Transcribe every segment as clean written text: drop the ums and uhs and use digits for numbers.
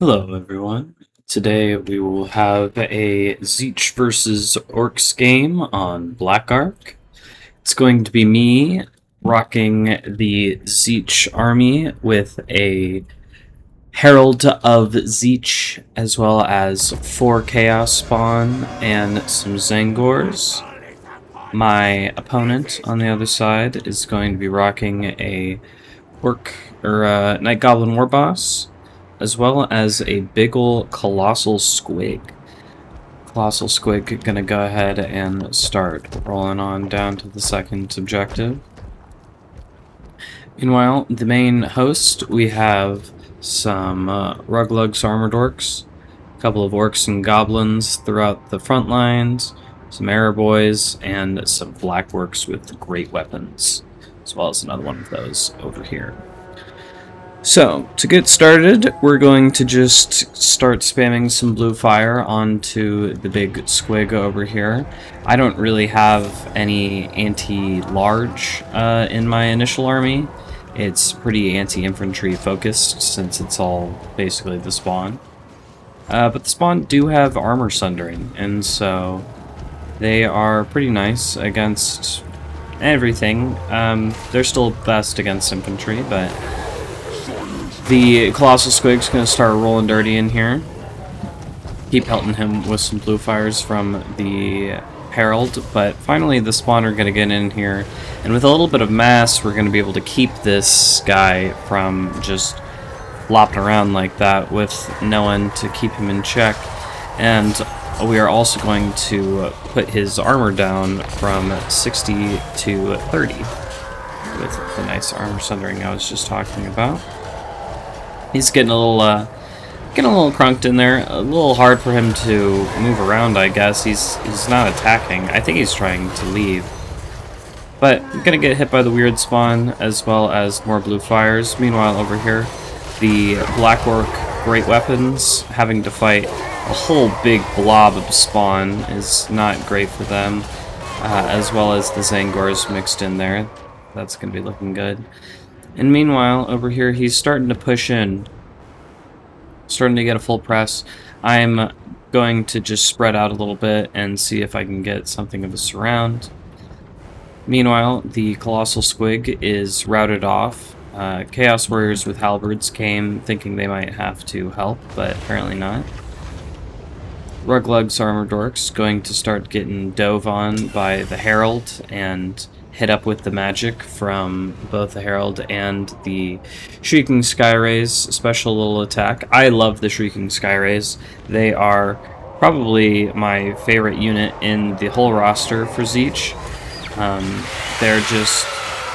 Hello, everyone. Today we will have a Zeech versus Orcs game on Black Ark. It's going to be me rocking the Zeech army with a Herald of Zeech, as well as 4 Chaos Spawn and some Zangors. My opponent on the other side is going to be rocking a Night Goblin War Boss, as well as a big ol' Colossal Squig. Colossal Squig gonna go ahead and start rolling on down to the second objective. Meanwhile, the main host, we have some Ruglugs Armored Orcs, a couple of Orcs and Goblins throughout the front lines, some Arrow Boys, and some Black Orcs with great weapons, as well as another one of those over here. So, to get started, we're going to just start spamming some blue fire onto the big squig over here. I don't really have any anti-large in my initial army. It's pretty anti-infantry focused since it's all basically the spawn. But the spawn do have armor sundering, and so they are pretty nice against everything. They're still best against infantry, but the Colossal Squig's going to start rolling dirty in here. Keep pelting him with some blue fires from the Herald, but finally the spawn are going to get in here, and with a little bit of mass we're going to be able to keep this guy from just flopping around like that with no one to keep him in check. And we are also going to put his armor down from 60 to 30 with the nice armor sundering I was just talking about. He's getting a little crunked in there. A little hard for him to move around, I guess. He's not attacking. I think he's trying to leave. But I'm gonna get hit by the weird spawn as well as more blue fires. Meanwhile, over here, the Black Orc great weapons having to fight a whole big blob of spawn is not great for them. As well as the Zangors mixed in there. That's gonna be looking good. And meanwhile, over here, he's starting to push in. Starting to get a full press. I'm going to just spread out a little bit and see if I can get something of a surround. Meanwhile, the Colossal Squig is routed off. Chaos Warriors with halberds came thinking they might have to help, but apparently not. Ruglugs Armored Orcs going to start getting dove on by the Herald and hit up with the magic from both the Herald and the Shrieking Skyrays special little attack. I love the Shrieking Skyrays. They are probably my favorite unit in the whole roster for Zeech. They're just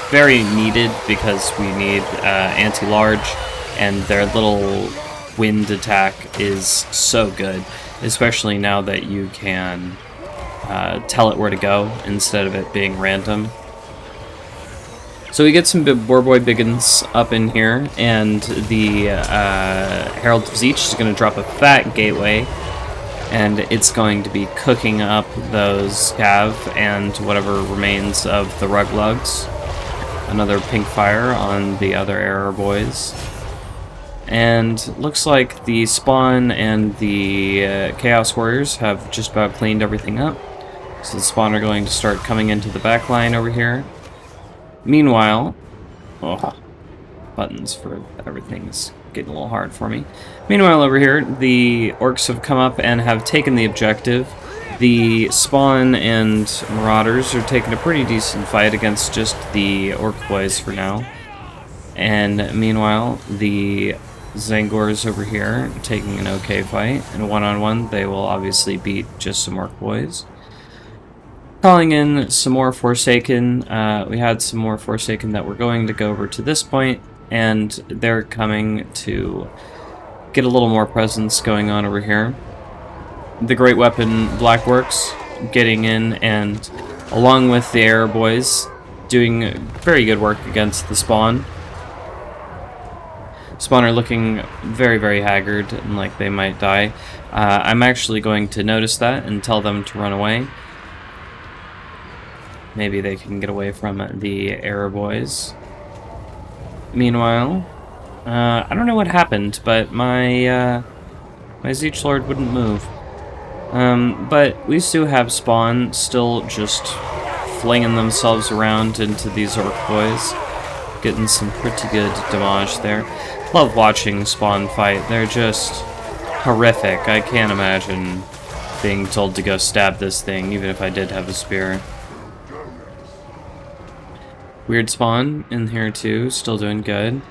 very needed because we need anti-large, and their little wind attack is so good, especially now that you can tell it where to go instead of it being random. So we get some Boarboy Biggins up in here, and the Herald of Zeech is going to drop a fat gateway, and it's going to be cooking up those Cav and whatever remains of the Ruglugs. Another pink fire on the other Arrow Boys. And looks like the Spawn and the Chaos Warriors have just about cleaned everything up. So the Spawn are going to start coming into the back line over here. Meanwhile, buttons for everything is getting a little hard for me. Meanwhile, over here, the Orcs have come up and have taken the objective. The Spawn and Marauders are taking a pretty decent fight against just the Orc Boys for now. And meanwhile, the Zangors over here are taking an okay fight. In one-on-one, they will obviously beat just some Orc Boys. Calling in some more Forsaken. We had some more Forsaken that were going to go over to this point, and they're coming to get a little more presence going on over here. The Great Weapon Black Works getting in, and along with the Arrow Boys, doing very good work against the Spawn. Spawn are looking very, very haggard and like they might die. I'm actually going to notice that and tell them to run away. Maybe they can get away from the Arrow Boys. Meanwhile, I don't know what happened, but my My Zeech Lord wouldn't move. But we do have Spawn still just flinging themselves around into these Orc boys. Getting some pretty good damage there. Love watching Spawn fight. They're just horrific. I can't imagine being told to go stab this thing, even if I did have a spear. Weird Spawn in here too, still doing good.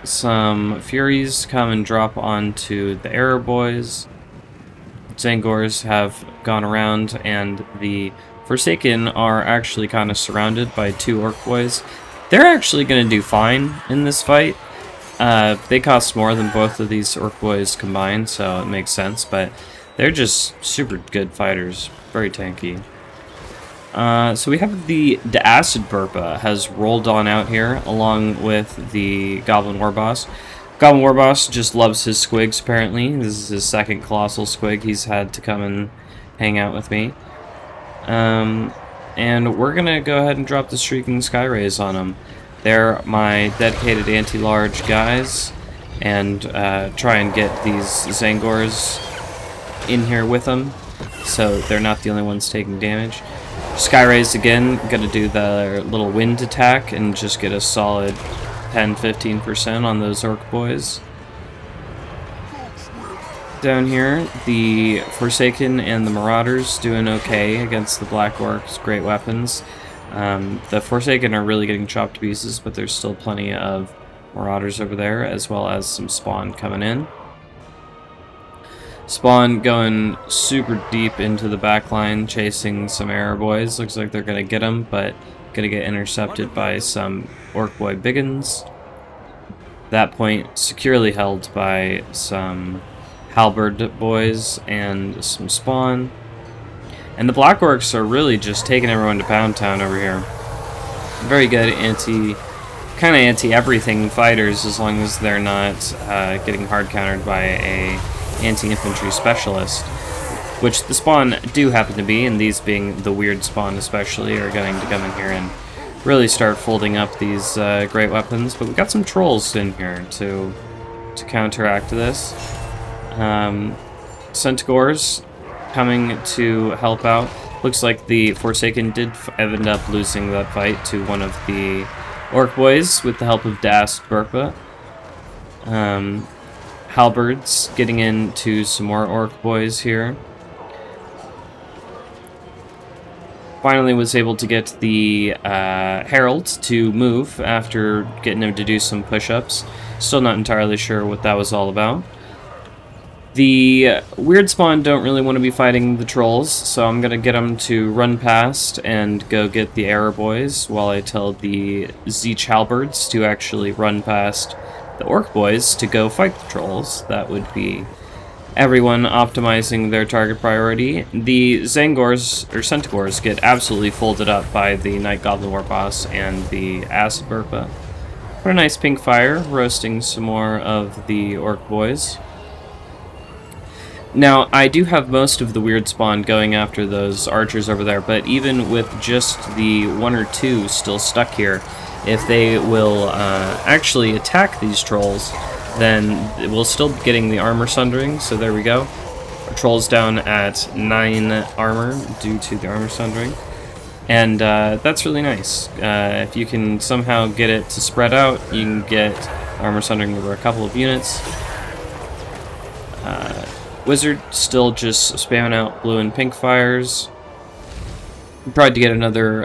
Some Furies come and drop onto the Arrow boys. Zangors have gone around, and the Forsaken are actually kind of surrounded by 2 Orc boys. They're actually going to do fine in this fight. They cost more than both of these Orc boys combined, so it makes sense, but they're just super good fighters. Very tanky. So we have the Acid Burpa has rolled on out here, along with the Goblin Warboss. Goblin Warboss just loves his squigs, apparently. This is his second Colossal Squig. He's had to come and hang out with me. And we're going to go ahead and drop the Shrieking Skyrays on him. They're my dedicated anti-large guys, and try and get these Zangors in here with them, so they're not the only ones taking damage. Skyrays again, gonna do the little wind attack and just get a solid 10-15% on those Orc boys. Down here, the Forsaken and the Marauders doing okay against the Black Orcs, great weapons. The Forsaken are really getting chopped to pieces, but there's still plenty of Marauders over there, as well as some Spawn coming in. Spawn going super deep into the back line, chasing some Arrow boys. Looks like they're going to get them, but going to get intercepted by some Orc boy biggins. That point securely held by some Halberd boys and some Spawn. And the Black Orcs are really just taking everyone to Pound Town over here. Very good kind of anti-everything fighters, as long as they're not getting hard countered by a anti-infantry specialist, which the Spawn do happen to be, and these being the weird Spawn especially are going to come in here and really start folding up these great weapons. But we got some trolls in here to counteract this. Centaurs coming to help out. Looks like the Forsaken did end up losing that fight to one of the Orc boys with the help of Acid Burpa. Halberds getting into some more Orc boys here. Finally was able to get the Herald to move after getting him to do some push-ups. Still not entirely sure what that was all about. The Weird Spawn don't really want to be fighting the Trolls, so I'm going to get them to run past and go get the Arrow boys, while I tell the Zeech Halberds to actually run past the Orc boys to go fight the Trolls. That would be everyone optimizing their target priority. The Zangors, or Centaurs, get absolutely folded up by the Night Goblin Warboss and the Acid Burpa. What a nice pink fire, roasting some more of the Orc boys. Now, I do have most of the Weird Spawn going after those archers over there, but even with just the 1 or 2 still stuck here, if they will actually attack these trolls, then we'll still be getting the armor sundering, so there we go. Our troll's down at 9 armor due to the armor sundering. And that's really nice. If you can somehow get it to spread out, you can get armor sundering over a couple of units. Wizard still just spamming out blue and pink fires. Tried to get another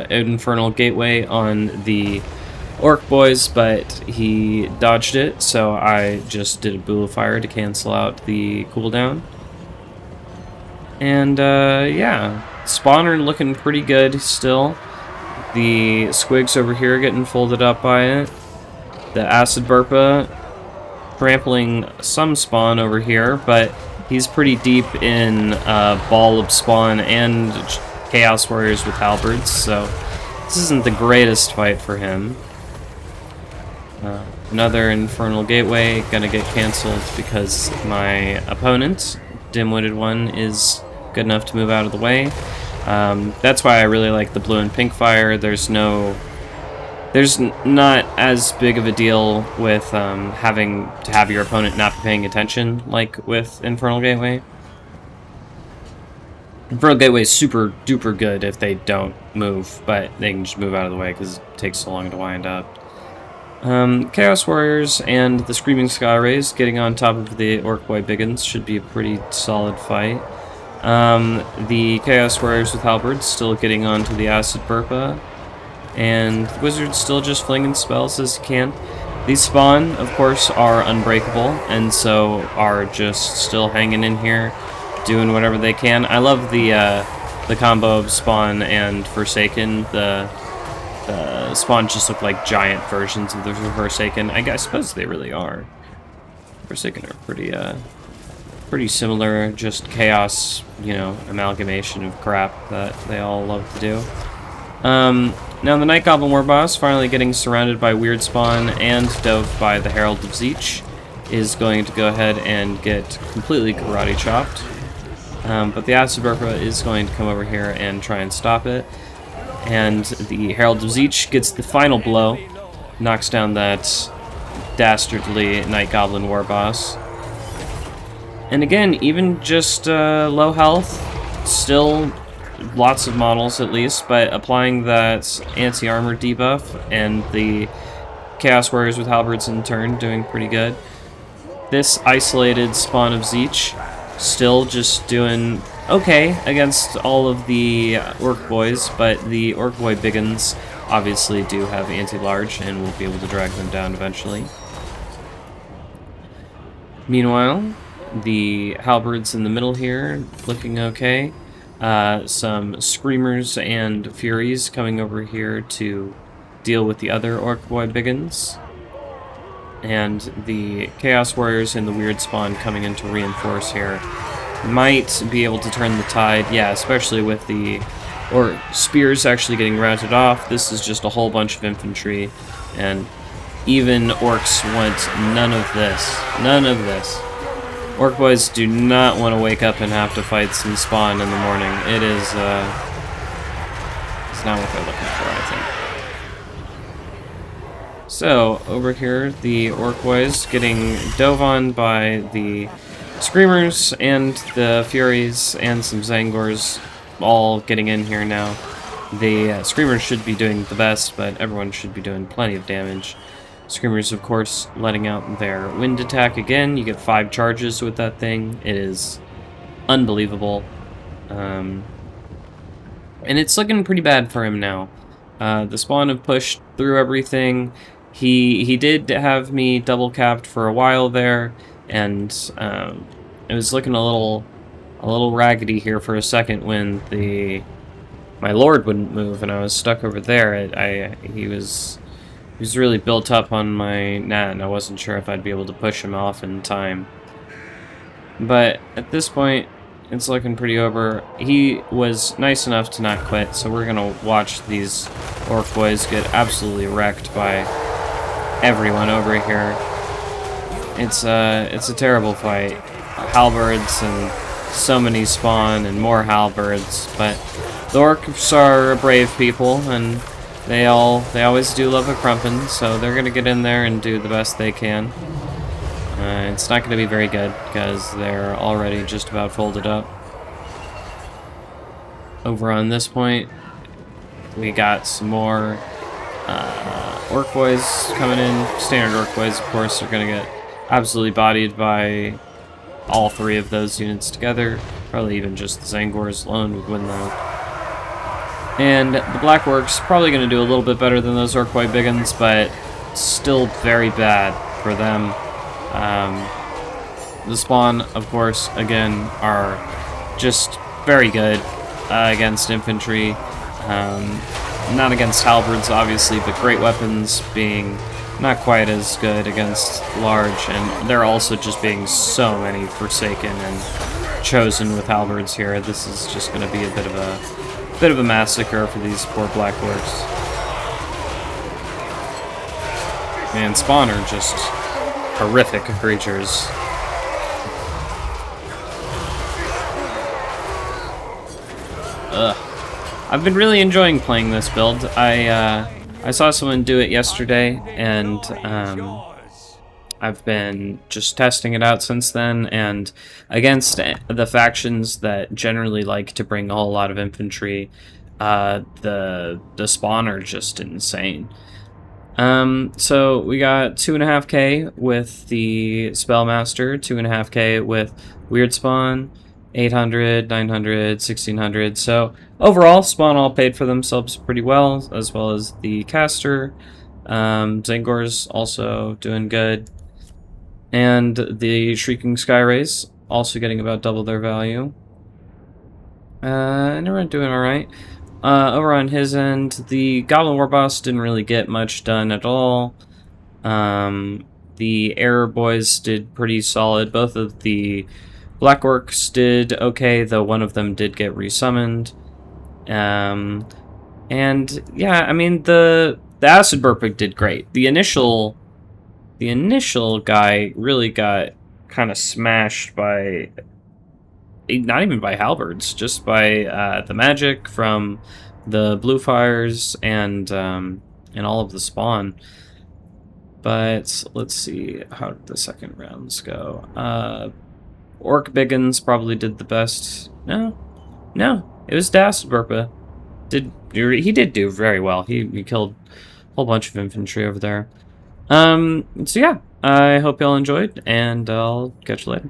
Infernal Gateway on the Orc boys, but he dodged it, so I just did a Bool of Fire to cancel out the cooldown. And yeah, Spawner looking pretty good still. The Squigs over here getting folded up by it. The Acid Burpa trampling some Spawn over here, but he's pretty deep in Ball of Spawn and Chaos Warriors with Halberds, so this isn't the greatest fight for him. Another Infernal Gateway gonna get cancelled because my opponent, Dim-Witted One, is good enough to move out of the way. That's why I really like the blue and pink fire. There's no There's not as big of a deal with having to have your opponent not be paying attention, like with Infernal Gateway. Infernal Gateway is super duper good if they don't move, but they can just move out of the way because it takes so long to wind up. Chaos Warriors and the Screaming Sky Rays getting on top of the Orc Boy Biggins should be a pretty solid fight. The Chaos Warriors with Halberds still getting onto the Acid Burpa, and the Wizards still just flinging spells as you can. These spawn, of course, are unbreakable, and so are just still hanging in here, doing whatever they can. I love the combo of Spawn and Forsaken. The Spawn just look like giant versions of the Forsaken. I suppose they really are. Forsaken are pretty similar, just chaos, you know, amalgamation of crap that they all love to do. Now the Night Goblin War Boss, finally getting surrounded by Weird Spawn and dove by the Herald of Tzeentch, is going to go ahead and get completely karate chopped. But the Acid Burpa is going to come over here and try and stop it. And the Herald of Tzeentch gets the final blow, knocks down that dastardly Night Goblin War Boss. And again, even just low health, still lots of models at least, but applying that anti-armor debuff, and the Chaos Warriors with Halberds in turn doing pretty good. This isolated Spawn of Tzeentch still just doing okay against all of the Orc Boys, but the Orc Boy Biggins obviously do have anti-large and will be able to drag them down eventually. Meanwhile, the Halberds in the middle here looking okay. Some Screamers and Furies coming over here to deal with the other Orc Boy Biggins. And the Chaos Warriors and the Weird Spawn coming in to reinforce here might be able to turn the tide. Yeah, especially with the spears actually getting routed off. This is just a whole bunch of infantry, and even Orcs want none of this. None of this. Orc Boys do not want to wake up and have to fight some Spawn in the morning. It is, it's not what they're looking for, I think. So, over here, the Orc Boys getting dove on by the Screamers and the Furies and some Zangors all getting in here now. The Screamers should be doing the best, but everyone should be doing plenty of damage. Screamers, of course, letting out their wind attack again. You get 5 charges with that thing. It is unbelievable. And it's looking pretty bad for him now. The Spawn have pushed through everything. He did have me double capped for a while there, and it was looking a little raggedy here for a second when my Lord wouldn't move and I was stuck over there. He was really built up on my Nat, and I wasn't sure if I'd be able to push him off in time. But at this point, it's looking pretty over. He was nice enough to not quit, so we're gonna watch these Orc Boys get absolutely wrecked by everyone over here. It's a terrible fight. Halberds and so many Spawn and more Halberds, but the Orcs are a brave people, and they always do love a crumpin', so they're gonna get in there and do the best they can. It's not gonna be very good because they're already just about folded up. Over on this point, we got some more Orc Boys coming in. Standard Orc Boys, of course, are gonna get absolutely bodied by all 3 of those units together. Probably even just the Zangors alone would win that. And the Black Orcs probably going to do a little bit better than those Orc Boy Biggins, but still very bad for them. The Spawn, of course, again, are just very good against infantry. Not against halberds, obviously, but great weapons being not quite as good against large, and they're also just being so many Forsaken and Chosen with halberds here. This is just going to be a bit of a massacre for these poor Black Orcs. Man, Spawn are just horrific creatures. Ugh. I've been really enjoying playing this build. I I saw someone do it yesterday, and I've been just testing it out since then, and against the factions that generally like to bring a whole lot of infantry, the spawn are just insane. So we got 2.5k with the Spellmaster, 2.5k with Weird Spawn, 800, 900, 1600. So overall, Spawn all paid for themselves pretty well, as well as the Caster. Zangor's also doing good. And the Shrieking Skyrays also getting about double their value. And everyone doing alright. Over on his end, the Goblin War Boss didn't really get much done at all. The Error Boys did pretty solid. Both of the Black Orcs did okay, though one of them did get resummoned. And yeah, I mean the Acid Burpig did great. The initial guy really got kind of smashed by, not even by halberds, just by the magic from the blue fires and all of the spawn. But let's see, how did the second rounds go? Orc Biggins probably did the best. No, it was Dasburpa. He did do very well. He killed a whole bunch of infantry over there. So yeah, I hope y'all enjoyed, and I'll catch you later.